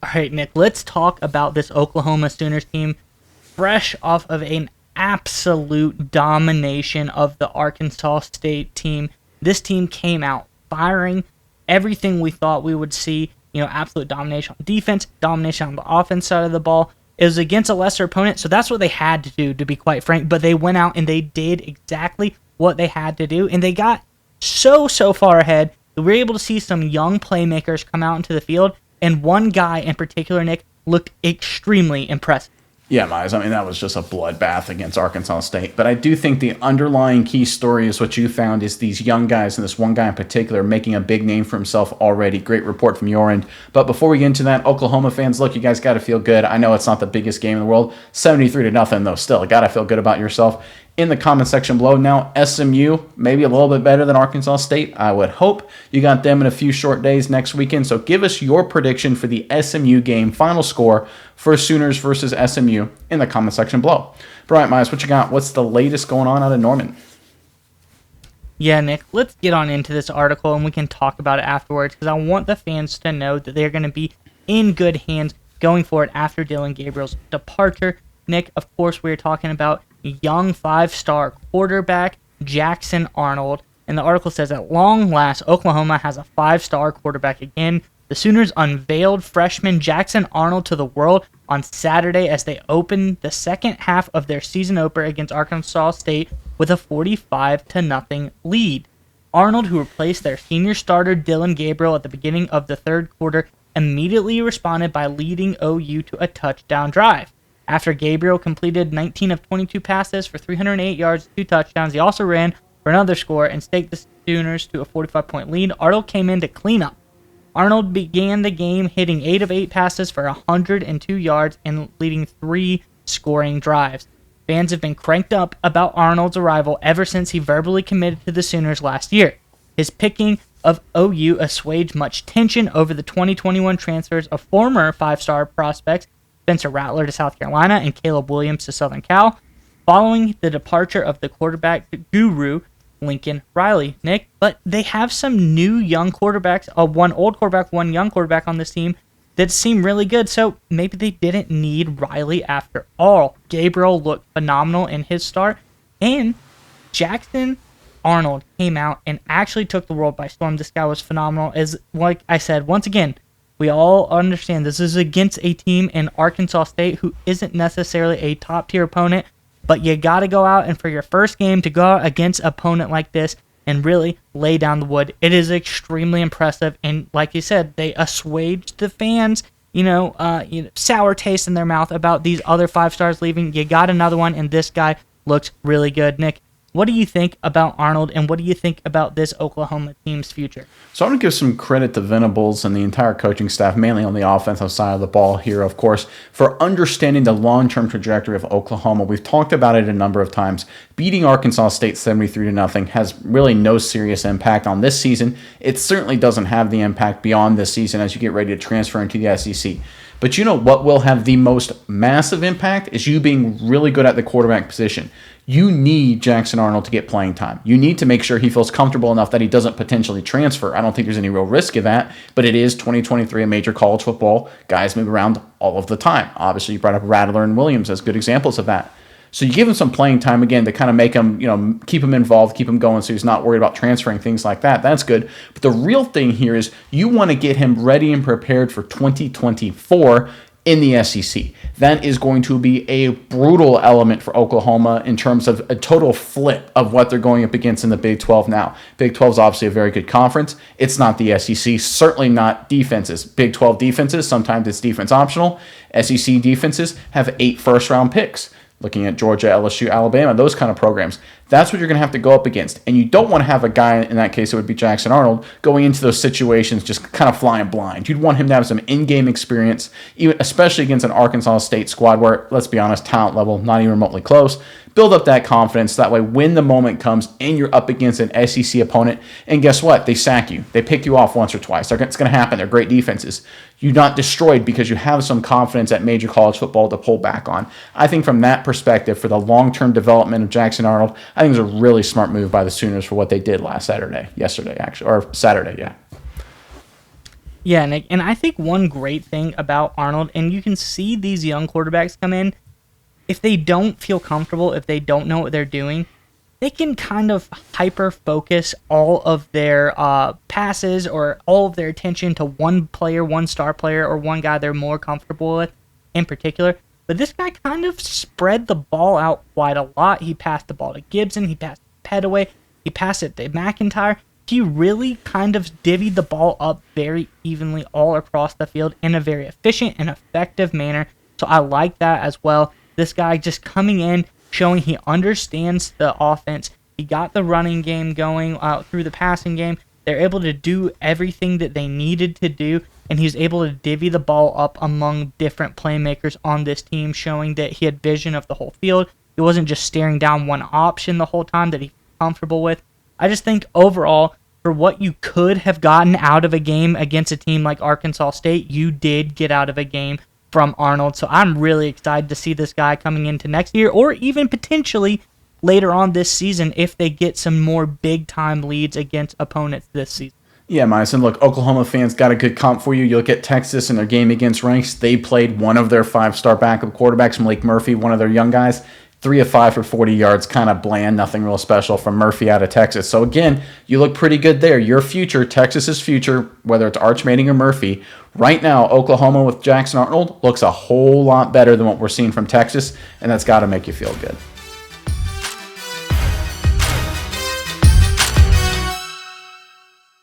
All right, Nick, let's talk about this Oklahoma Sooners team fresh off of an absolute domination of the Arkansas State team. This team came out firing everything we thought we would see. Absolute domination on defense, domination on the offense side of the ball. It was against a lesser opponent, so that's what they had to do, to be quite frank. But they went out and they did exactly what they had to do, and they got so far ahead that we were able to see some young playmakers come out into the field, and one guy in particular, Nick, looked extremely impressive. Yeah, Miles, I mean, that was just a bloodbath against Arkansas State. But I do think the underlying key story is what you found is these young guys, and this one guy in particular, making a big name for himself already. Great report from your end. But before we get into that, Oklahoma fans, look, you guys got to feel good. I know it's not the biggest game in the world. 73-0, though, still. Got to feel good about yourself. In the comment section below. Now, SMU, maybe a little bit better than Arkansas State, I would hope. You got them in a few short days next weekend, so give us your prediction for the SMU game, final score for Sooners versus SMU in the comment section below. Bryant Myers, what you got? What's the latest going on out of Norman? Yeah, Nick, let's get on into this article and we can talk about it afterwards because I want the fans to know that they're going to be in good hands going forward after Dillon Gabriel's departure. Nick, of course, we're talking about young 5-star quarterback Jackson Arnold. And the article says, at long last, Oklahoma has a 5-star quarterback again. The Sooners unveiled freshman Jackson Arnold to the world on Saturday as they opened the second half of their season opener against Arkansas State with a 45-0 lead. Arnold, who replaced their senior starter Dillon Gabriel at the beginning of the third quarter, immediately responded by leading OU to a touchdown drive. After Gabriel completed 19 of 22 passes for 308 yards, 2 touchdowns, he also ran for another score and staked the Sooners to a 45-point lead. Arnold came in to clean up. Arnold began the game hitting 8 of 8 passes for 102 yards and leading 3 scoring drives. Fans have been cranked up about Arnold's arrival ever since he verbally committed to the Sooners last year. His picking of OU assuaged much tension over the 2021 transfers of former 5-star prospects Spencer Rattler to South Carolina and Caleb Williams to Southern Cal, following the departure of the quarterback guru Lincoln Riley. Nick, but they have some new young quarterbacks, one old quarterback, one young quarterback on this team that seem really good, so maybe they didn't need Riley after all. Gabriel looked phenomenal in his start, and Jackson Arnold came out and actually took the world by storm. This guy was phenomenal. As like I said, once again, we all understand this is against a team in Arkansas State who isn't necessarily a top-tier opponent, but you got to go out and for your first game to go out against an opponent like this and really lay down the wood. It is extremely impressive, and like you said, they assuaged the fans, sour taste in their mouth about these other 5-stars leaving. You got another one, and this guy looks really good. Nick, what do you think about Arnold, and what do you think about this Oklahoma team's future? So I'm going to give some credit to Venables and the entire coaching staff, mainly on the offensive side of the ball here, of course, for understanding the long-term trajectory of Oklahoma. We've talked about it a number of times. Beating Arkansas State 73-0 has really no serious impact on this season. It certainly doesn't have the impact beyond this season as you get ready to transfer into the SEC. But you know what will have the most massive impact is you being really good at the quarterback position. You need Jackson Arnold to get playing time. You need to make sure he feels comfortable enough that he doesn't potentially transfer. I don't think there's any real risk of that, but it is 2023, a major college football. Guys move around all of the time. Obviously, you brought up Rattler and Williams as good examples of that. So you give him some playing time again to kind of make him, keep him involved, keep him going so he's not worried about transferring, things like that. That's good. But the real thing here is you want to get him ready and prepared for 2024 in the SEC. That is going to be a brutal element for Oklahoma in terms of a total flip of what they're going up against in the Big 12 now. Big 12 is obviously a very good conference. It's not the SEC, certainly not defenses. Big 12 defenses, sometimes it's defense optional. SEC defenses have 8 first-round picks. Looking at Georgia, LSU, Alabama, those kind of programs. That's what you're going to have to go up against. And you don't want to have a guy, in that case it would be Jackson Arnold, going into those situations just kind of flying blind. You'd want him to have some in-game experience, especially against an Arkansas State squad where, let's be honest, talent level, not even remotely close. Build up that confidence. That way, when the moment comes and you're up against an SEC opponent, and guess what? They sack you. They pick you off once or twice. It's going to happen. They're great defenses. You're not destroyed because you have some confidence at major college football to pull back on. I think from that perspective, for the long-term development of Jackson Arnold, I think it was a really smart move by the Sooners for what they did Saturday, yeah. Yeah, Nick, and I think one great thing about Arnold, and you can see these young quarterbacks come in, if they don't feel comfortable, if they don't know what they're doing, they can kind of hyper focus all of their passes or all of their attention to one player, one star player, or one guy they're more comfortable with in particular. But this guy kind of spread the ball out quite a lot. He passed the ball to Gibson, he passed Petaway, he passed it to McIntyre. He really kind of divvied the ball up very evenly all across the field in a very efficient and effective manner. So I like that as well. This guy just coming in, showing he understands the offense. He got the running game going through the passing game. They're able to do everything that they needed to do, and he's able to divvy the ball up among different playmakers on this team, showing that he had vision of the whole field. He wasn't just staring down one option the whole time that he's comfortable with. I just think overall, for what you could have gotten out of a game against a team like Arkansas State, you did get out of a game from Arnold. So I'm really excited to see this guy coming into next year, or even potentially later on this season if they get some more big-time leads against opponents this season. Yeah, Myson, look, Oklahoma fans got a good comp for you. You look at Texas in their game against Ranks. They played one of their 5-star backup quarterbacks, Malik Murphy, one of their young guys. 3 of 5 for 40 yards, kind of bland, nothing real special from Murphy out of Texas. So again, you look pretty good there. Your future, Texas's future, whether it's Arch Manning or Murphy, right now, Oklahoma with Jackson Arnold looks a whole lot better than what we're seeing from Texas, and that's got to make you feel good.